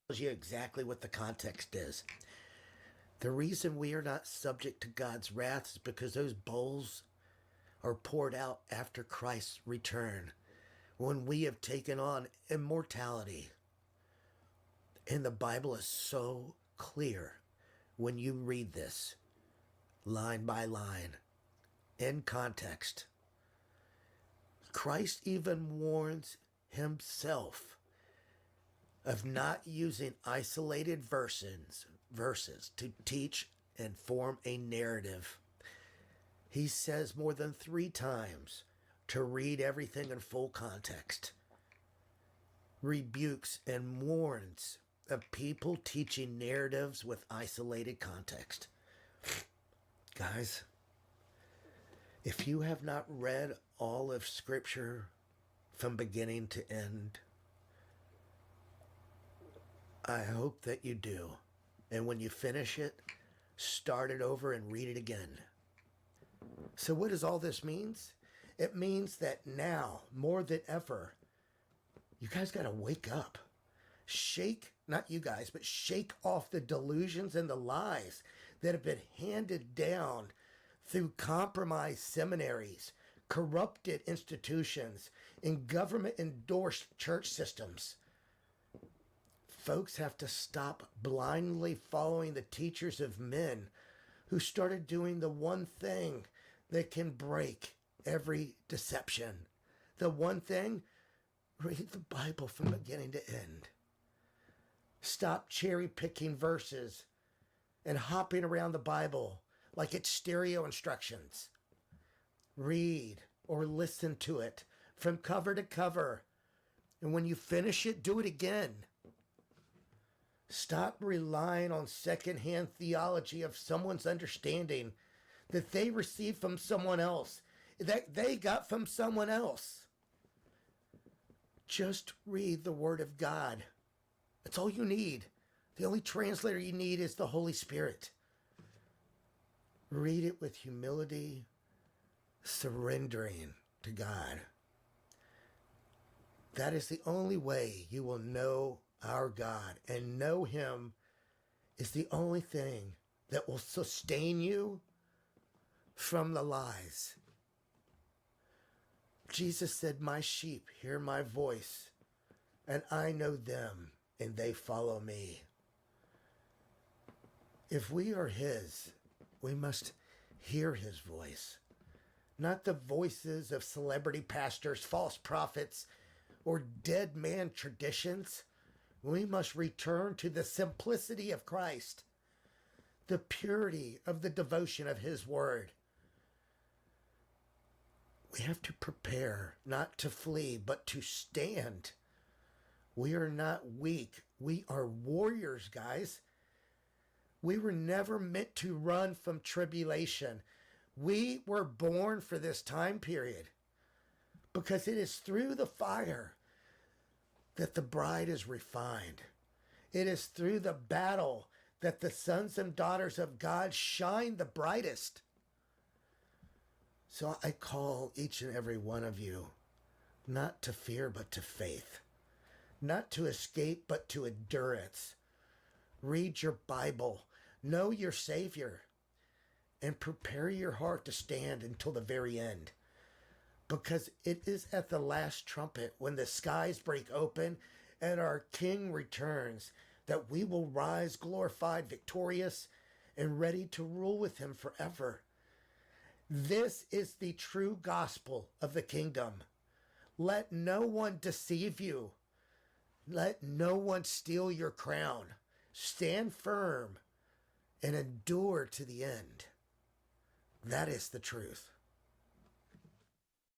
tells you exactly what the context is. The reason we are not subject to God's wrath is because those bowls are poured out after Christ's return, when we have taken on immortality. And the Bible is so clear when you read this, line by line, in context. Christ even warns himself of not using isolated verses to teach and form a narrative. He says more than 3 times to read everything in full context. Rebukes and warns of people teaching narratives with isolated context. Guys, if you have not read all of Scripture from beginning to end, I hope that you do. And when you finish it, start it over and read it again. So what does all this mean? It means that now, more than ever, you guys got to wake up. Shake, not you guys, but shake off the delusions and the lies that have been handed down through compromised seminaries, corrupted institutions, and government-endorsed church systems. Folks have to stop blindly following the teachers of men who started doing the one thing that can break every deception. The one thing, read the Bible from beginning to end. Stop cherry-picking verses and hopping around the Bible like it's stereo instructions. Read or listen to it from cover to cover. And when you finish it, do it again. Stop relying on secondhand theology of someone's understanding that they received from someone else, that they got from someone else. Just read the Word of God. That's all you need. The only translator you need is the Holy Spirit. Read it with humility, surrendering to God. That is the only way you will know our God, and know Him is the only thing that will sustain you from the lies. Jesus said, "My sheep hear my voice, and I know them, and they follow me." If we are His, we must hear His voice, not the voices of celebrity pastors, false prophets, or dead man traditions. We must return to the simplicity of Christ, the purity of the devotion of His Word. We have to prepare not to flee, but to stand. We are not weak. We are warriors, guys. We were never meant to run from tribulation. We were born for this time period because it is through the fire that the bride is refined. It is through the battle that the sons and daughters of God shine the brightest. So I call each and every one of you not to fear, but to faith. Not to escape, but to endurance. Read your Bible. Know your Savior. And prepare your heart to stand until the very end. Because it is at the last trumpet, when the skies break open and our King returns, that we will rise glorified, victorious, and ready to rule with Him forever. This is the true gospel of the kingdom. Let no one deceive you. Let no one steal your crown. Stand firm and endure to the end. That is the truth.